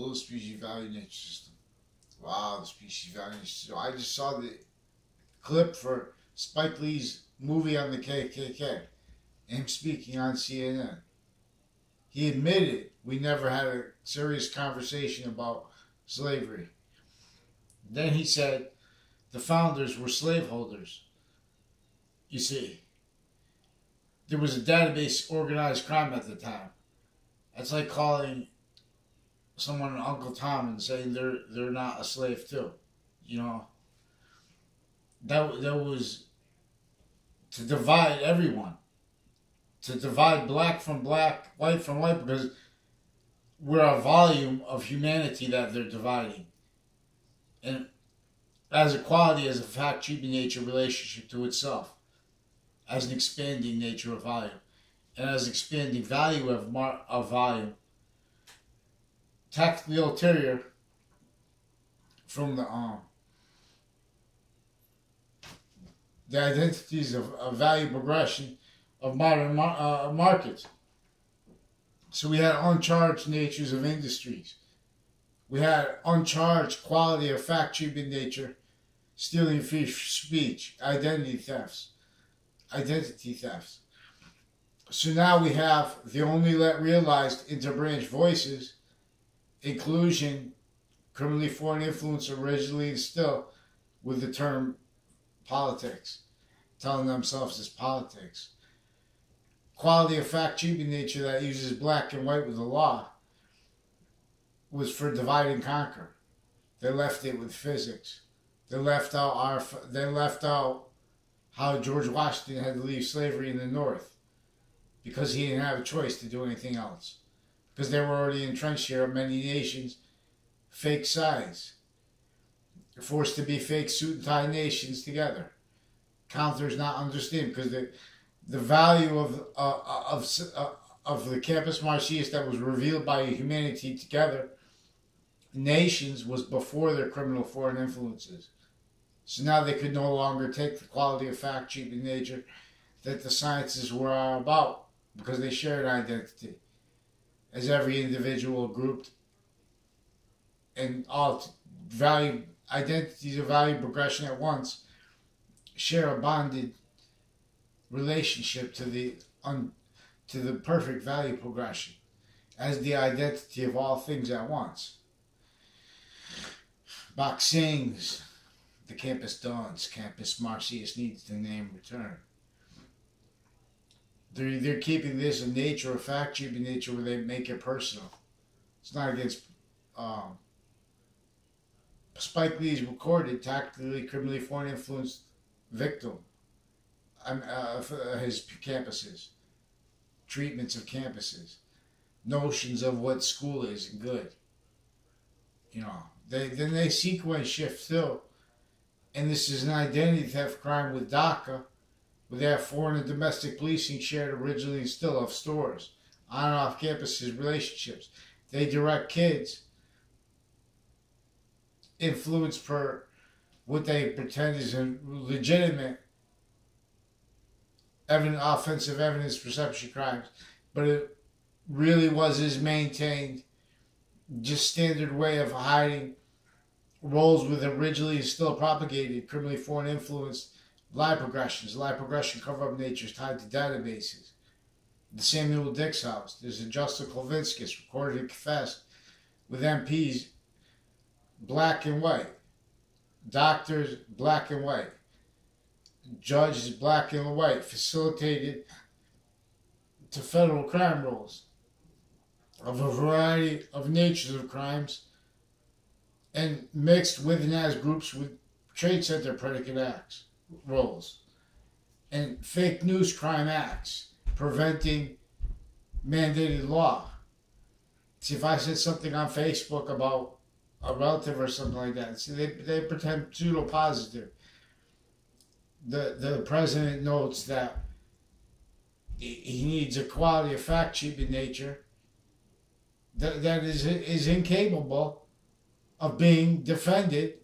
Below the species value nature system. Wow, the species value nature system. I just saw the clip for Spike Lee's movie on the KKK. Him speaking on CNN. He admitted we never had a serious conversation about slavery. Then he said the founders were slaveholders. You see, there was a database organized crime at the time. That's like calling someone Uncle Tom and saying they're not a slave too. You know, that was to divide everyone. To divide black from black, white from white, because we're a volume of humanity that they're dividing. And as a quality, as a fact, treatment nature relationship to itself, as an expanding nature of volume, and as expanding value of volume, tactically ulterior from the identities of value progression of modern markets. So we had uncharged natures of industries. We had uncharged quality of fact treatment nature, stealing free speech, identity thefts. So now we have the only realized interbranch voices, collusion, criminally foreign influence originally and still with the term politics, telling themselves it's politics. Quality of fact treatment nature that uses black and white with the law was for divide and conquer. They left it with physics. They left out how George Washington had to leave slavery in the North because he didn't have a choice to do anything else. Because they were already entrenched here, many nations, fake sides. They're forced to be fake suit and tie nations together. Counters not understand because the value of the campus martius that was revealed by humanity together, nations, was before their criminal foreign influences. So now they could no longer take the quality of fact treatment nature that the sciences were about because they shared identity. As every individual grouped and all value identities of value progression at once share a bonded relationship to the perfect value progression as the identity of all things at once. Boxing's the campus dawns, campus martius needs the name return. They're keeping this a nature, a fact treatment nature where they make it personal. It's not against Spike Lee's recorded tactically criminally foreign influenced victim his campuses, treatments of campuses, notions of what school is and good. You know, then they sequence shift too, and this is an identity theft crime with DACA, where they have foreign and domestic policing shared originally and still of stores, on and off campuses, relationships. They direct kids, influence per what they pretend is a legitimate offensive evidence perception crimes, but it really is maintained just standard way of hiding roles with originally still propagated criminally foreign influenced lie progressions. Lie progression cover-up natures tied to databases. The Samuel Dix house. There's a Justin Klovinskis recorded and confessed with MPs black and white. Doctors black and white. Judges black and white. Facilitated to federal crime rolls of a variety of natures of crimes and mixed with and as groups with trade center predicate acts, roles, and fake news crime acts, preventing mandated law. See, if I said something on Facebook about a relative or something like that, see, they pretend pseudo-positive. The president notes that he needs a quality of fact treatment nature that is incapable of being defended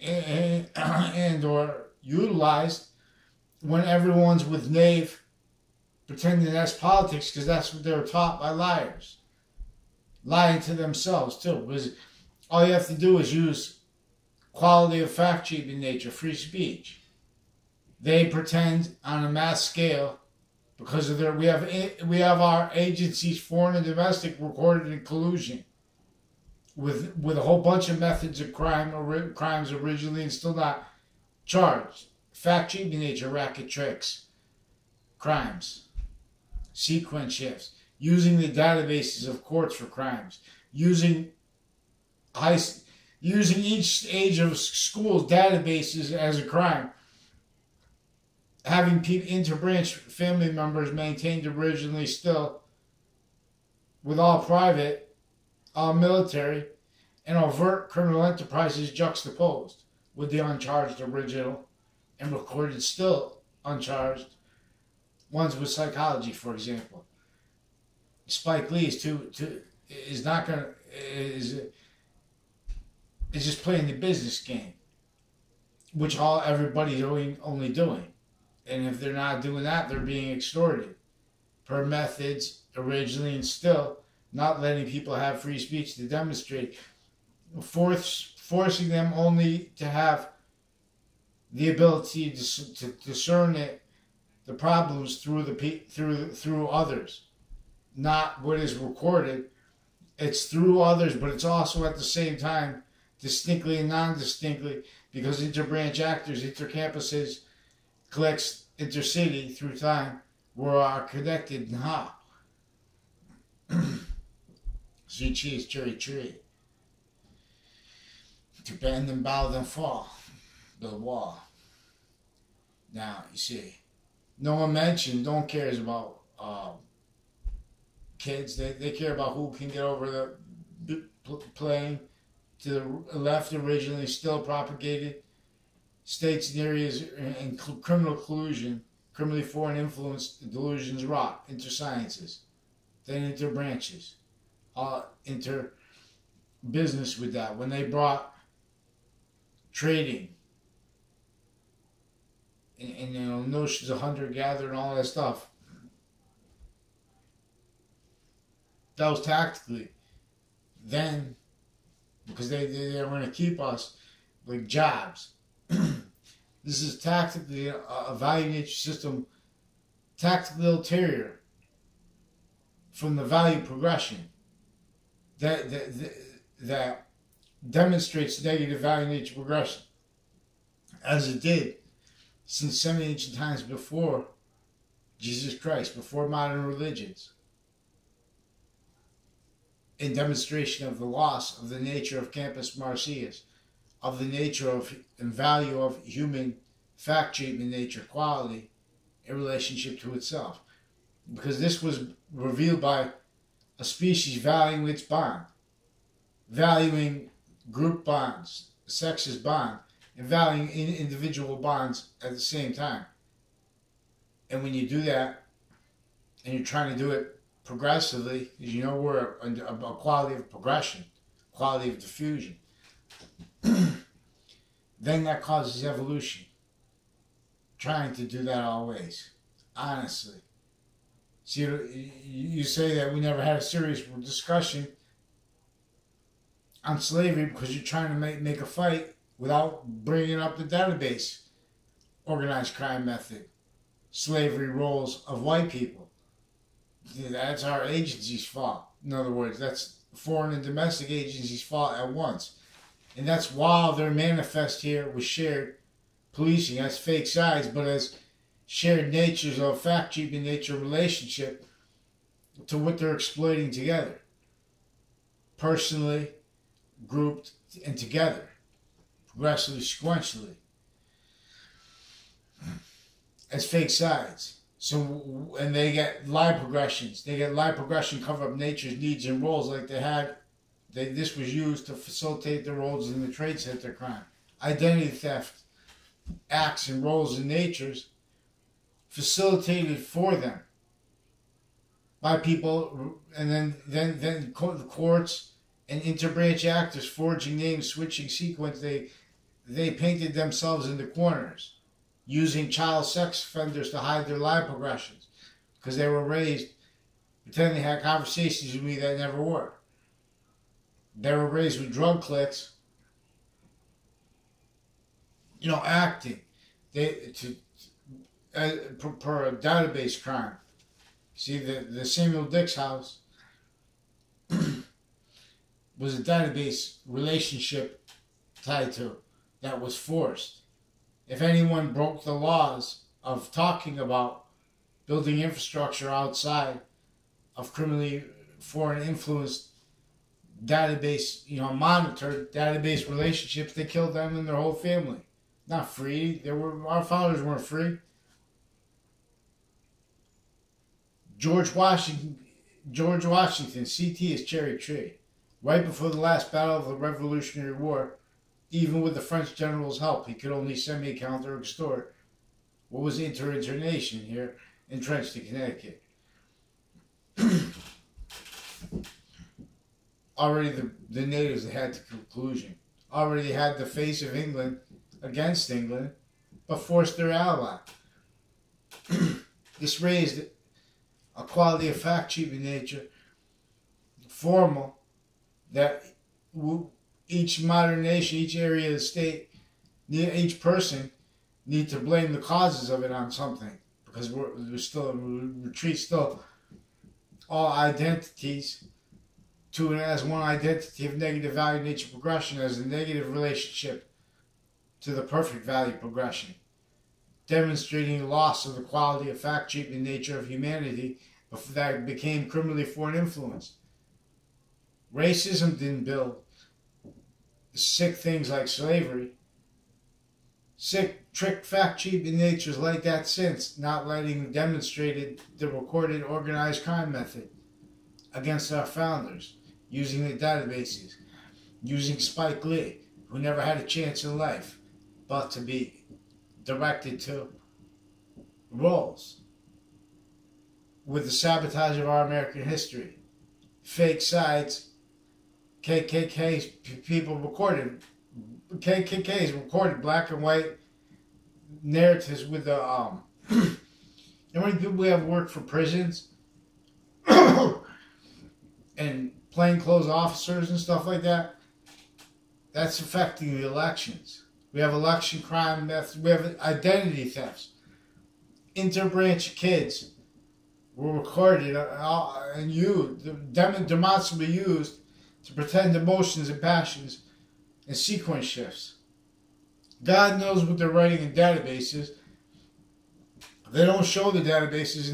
and or utilized when everyone's with Nave pretending that's politics because that's what they were taught by liars. lying to themselves too, because all you have to do is use quality of fact sheet in nature, free speech. They pretend on a mass scale, because of their we have our agencies, foreign and domestic, recorded in collusion with a whole bunch of methods of crimes originally and still not charged. Fact sheet in nature, racket tricks, crimes, sequence shifts, using the databases of courts for crimes, using each age of schools databases as a crime, having interbranch family members maintained originally still, with all private, all military, and overt criminal enterprises juxtaposed with the uncharged original and recorded still uncharged ones with Psychology, for example. Spike Lee is just playing the business game, which everybody's only doing. And if they're not doing that, they're being extorted per methods originally and still not letting people have free speech to demonstrate, forcing them only to have the ability to discern the problems through others, not what is recorded. It's through others, but it's also at the same time distinctly and non-distinctly, because interbranch actors, intercampuses, cliques, intercity through time are connected now. See cheese, tree. To bend and bow, then fall. The wall. Now, you see, no one cares about kids. They care about who can get over the plane to the left originally, still propagated states and areas and criminal collusion, criminally foreign influence, delusions rot, intersciences, then interbranches, inter business with that. When they brought trading and notions of hunter-gatherer and all that stuff, that was tactically. Then, because they were going to keep us like jobs. This is tactically a value nature system, tactically ulterior from the value progression that demonstrates negative value nature progression, as it did since semi-ancient times before Jesus Christ, before modern religions, in demonstration of the loss of the nature of campus marcias, of the nature of and value of human fact treatment nature, quality, in relationship to itself. Because this was revealed by a species valuing its bond, valuing group bonds, sex's bond, and valuing individual bonds at the same time. And when you do that, and you're trying to do it progressively, as you know, we're a quality of progression, quality of diffusion, then that causes evolution. Trying to do that always, honestly. See, you say that we never had a serious discussion on slavery because you're trying to make a fight without bringing up the database, organized crime method, slavery roles of white people. That's our agency's fault. In other words, that's foreign and domestic agencies' fault at once. And that's while their manifest here was shared policing as fake sides, but as shared natures of fact-keeping nature relationship to what they're exploiting together. Personally, grouped, and together. Progressively, sequentially. As fake sides. So, and they get lie progressions. They get lie progression cover up nature's needs and roles like they had. This was used to facilitate the roles in the trade center crime. Identity theft, acts and roles in natures facilitated for them by people, and then the courts and interbranch actors forging names, switching sequence. They painted themselves into corners, using child sex offenders to hide their lie progressions because they were raised pretending they had conversations with me that never were. They were raised with drug cliques, you know, acting. Per a database crime. See, the Samuel Dix house was a database relationship tied to that was forced. If anyone broke the laws of talking about building infrastructure outside of criminally foreign influenced database, you know, monitored database relationships, they killed them and their whole family. Not free. Our founders weren't free. George Washington, CT is cherry tree. Right before the last battle of the Revolutionary War, even with the French general's help, he could only semi-counter extort what was internation here, entrenched in Connecticut. Already the natives had the collusion. Already had the face of England against England, but forced their ally. This raised a quality of fact sheet in nature, formal, that each modern nation, each area of the state, each person need to blame the causes of it on something, because we're still retreat, still all identities to and as one identity of negative value nature progression as a negative relationship to the perfect value progression, demonstrating the loss of the quality of fact treatment nature of humanity before that became criminally foreign influence. Racism didn't build sick things like slavery. Sick, trick, fact treatment natures like that since, not letting demonstrated the recorded organized crime method against our founders, using the databases, using Spike Lee, who never had a chance in life but to be directed to roles with the sabotage of our American history. Fake sites, KKK's people recorded, KKK's recorded black and white narratives with the, you know how many people we have worked for prisons and plainclothes officers and stuff like that? That's affecting the elections. We have election crime methods. We have identity thefts. Interbranch kids were recorded and used, demonstrably used to pretend emotions and passions and sequence shifts. God knows what they're writing in databases. They don't show the databases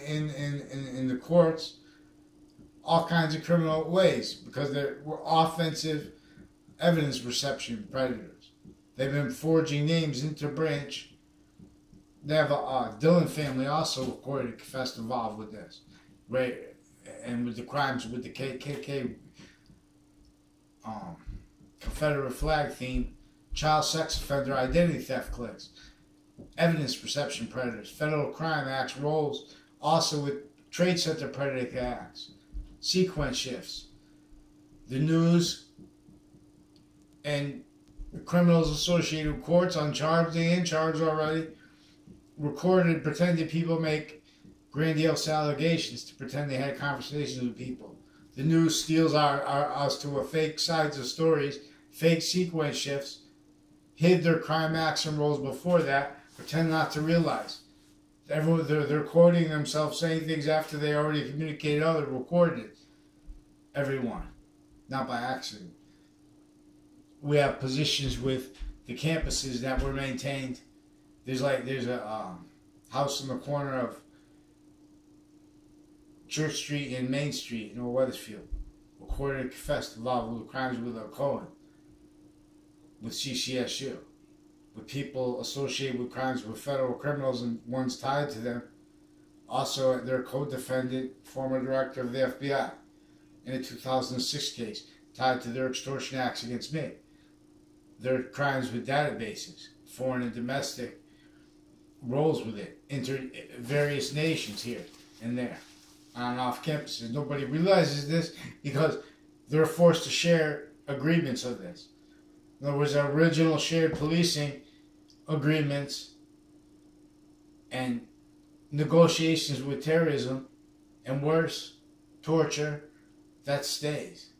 in the courts all kinds of criminal ways because we're offensive evidence reception predators. They've been forging names interbranch. They have a Dillon family also recorded, confessed, involved with this, right? And with the crimes with the KKK Confederate flag theme, child sex offender identity theft cliques, evidence perception predators, federal crime acts roles, also with trade center predicate acts, sequence shifts, the news, and the criminals associated with courts uncharged and in charge already, recorded, pretended people make grandiose allegations to pretend they had conversations with people. The news steals us to a fake sides of stories, fake sequence shifts, hid their crime acts and roles before that, pretend not to realize. Everyone, they're quoting themselves, saying things after they already communicated others, recorded it. Everyone, not by accident. We have positions with the campuses that were maintained. There's a house in the corner of Church Street and Main Street in Old Weathersfield. Recorded and confessed involved with crimes with Cohen, with CCSU, with people associated with crimes with federal criminals and ones tied to them. Also, their co-defendant, former director of the FBI, in a 2006 case, tied to their extortion acts against me. Their crimes with databases, foreign and domestic, roles with it, various nations here and there, on and off campuses. Nobody realizes this because they're forced to share agreements of this. In other words, original shared policing agreements and negotiations with terrorism and worse, torture, that stays.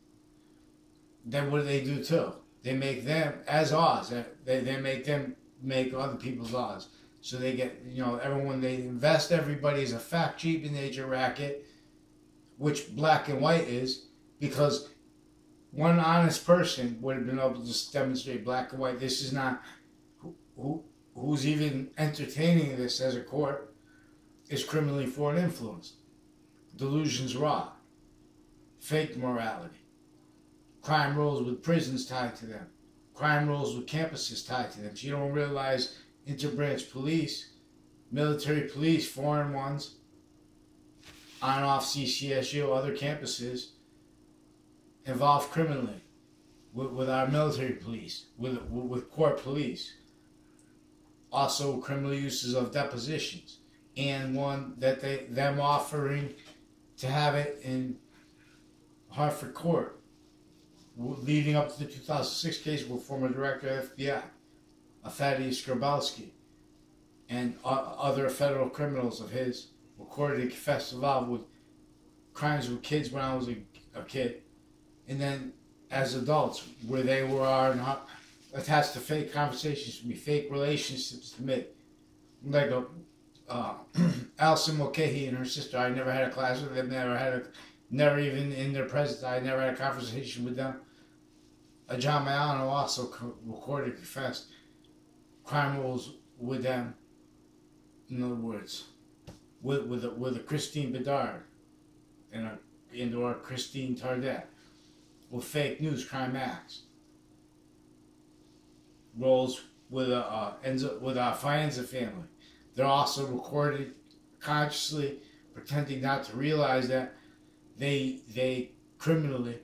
then what do too? They make them as odds. They make them make other people's odds. So they get, everyone, they invest everybody as a fact, cheap in nature racket, which black and white is, because one honest person would have been able to just demonstrate black and white. This is not, who's even entertaining this as a court is criminally foreign influenced. Delusions raw. Fake morality. Crime rolls with prisons tied to them. Crime rolls with campuses tied to them. So you don't realize interbranch police, military police, foreign ones, on and off CCSU, other campuses, involved criminally with our military police, with court police. Also criminal uses of depositions, and one that them offering to have it in Hartford court, leading up to the 2006 case with former director of FBI, Thaddeus Grabowski, and other federal criminals of his recorded and confessed involved with crimes with kids when I was a kid, and then as adults, where they were attached to fake conversations to me, fake relationships to me. Like Alison Mulcahy and her sister, I never had a class with them, never even in their presence, I never had a conversation with them. John Mayano also recorded and confessed crime rules with them. In other words, with a Christine Bedard and or Christine Tardet, with fake news crime acts. Roles with a Forieng family. They're also recorded consciously, pretending not to realize that they criminally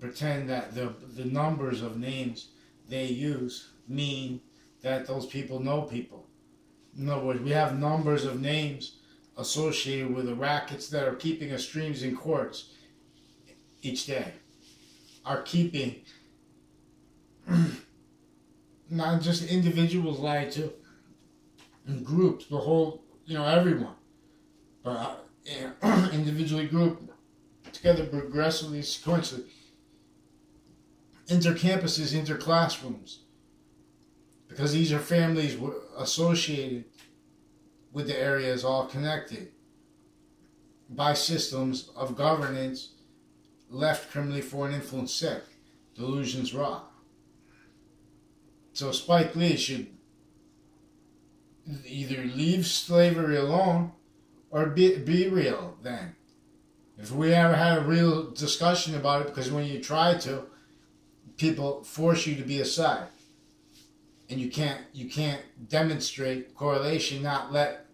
pretend that the numbers of names they use mean that those people know people. In other words, we have numbers of names associated with the rackets that are keeping us streams in courts each day. Are keeping not just individuals lied to, and groups, the whole, everyone, but individually grouped together progressively, sequentially, intercampuses, interclassrooms, because these are families associated with the areas, all connected by systems of governance, left criminally foreign influence sick, delusions raw. So Spike Lee should either leave slavery alone or be real then. If we ever had a real discussion about it, because when you try to, people force you to be a side. And you can't demonstrate correlation, not let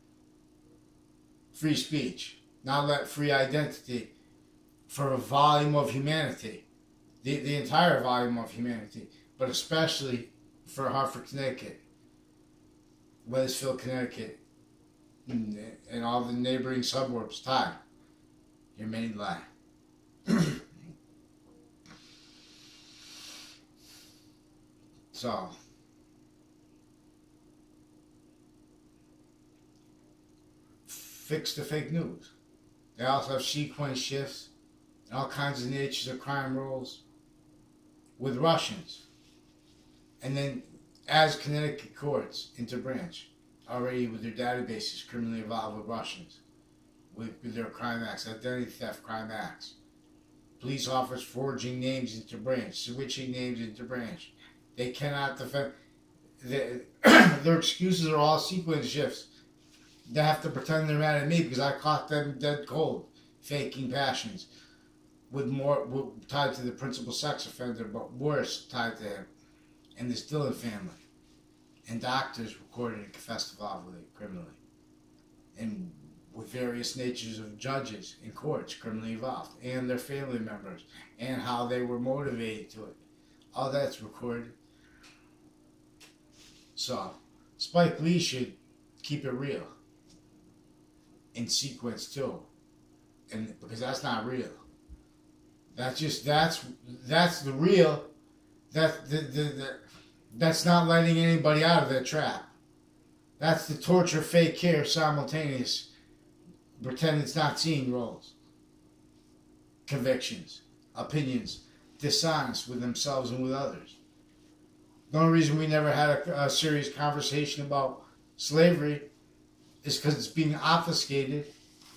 free speech, not let free identity for a volume of humanity, the entire volume of humanity, but especially for Hartford, Connecticut, Wethersfield, Connecticut, and all the neighboring suburbs tied. Your many lie. So, fix the fake news. They also have sequence shifts and all kinds of natures of crime rolls with Russians. And then, as Connecticut courts interbranch, already with their databases criminally involved with Russians, with their crime acts, identity theft crime acts, police officers forging names into branch, switching names into branch. They cannot defend. Their excuses are all sequence shifts. They have to pretend they're mad at me because I caught them dead cold, faking passions, with tied to the principal sex offender, but worse tied to him, and the Dillon family, and doctors recorded and confessed involved with it criminally, and with various natures of judges in courts criminally involved, and their family members, and how they were motivated to it. All that's recorded. So, Spike Lee should keep it real. In sequence too. And because that's not real. That's the real. That's not letting anybody out of their trap. That's the torture, fake care, simultaneous, pretend it's not seeing roles. Convictions, opinions, dishonest with themselves and with others. The only reason we never had a serious conversation about slavery is because it's being obfuscated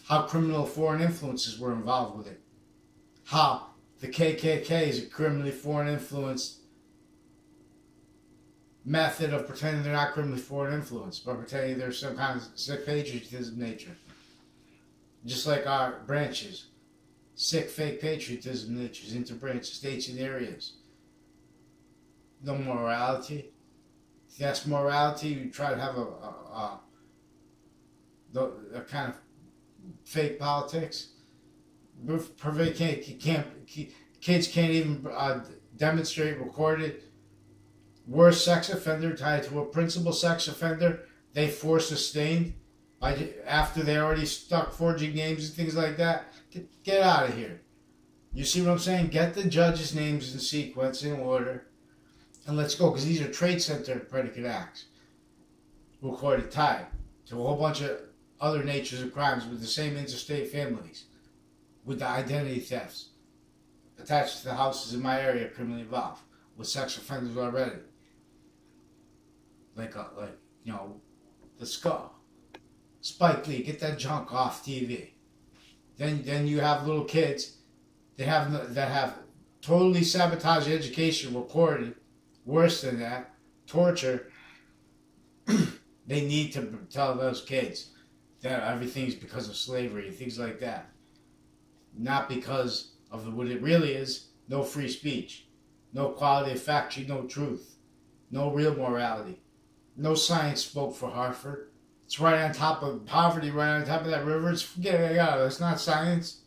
how criminal foreign influences were involved with it. How the KKK is a criminally foreign influenced method of pretending they're not criminally foreign influenced, but pretending there's some kind of sick patriotism nature. Just like our branches. Sick, fake patriotism natures, interbranch states and areas. No morality. If that's morality, you try to have a kind of fake politics. Kids can't even demonstrate recorded worst sex offender tied to a principal sex offender they force sustained after they already stuck forging names and things like that. Get out of here. You see what I'm saying? Get the judges' names in sequence, in order, and let's go, because these are trade center predicate acts recorded tied to a whole bunch of other natures of crimes with the same interstate families, with the identity thefts attached to the houses in my area criminally involved, with sex offenders already. Like the Skull. Spike Lee, get that junk off TV. Then you have little kids that have totally sabotaged education recorded. Worse than that, torture. They need to tell those kids that everything's because of slavery and things like that. Not because of what it really is. No free speech. No quality of fact sheet, no truth. No real morality. No science spoke for Hartford. It's right on top of poverty, right on top of that river. Forget it, that's not science.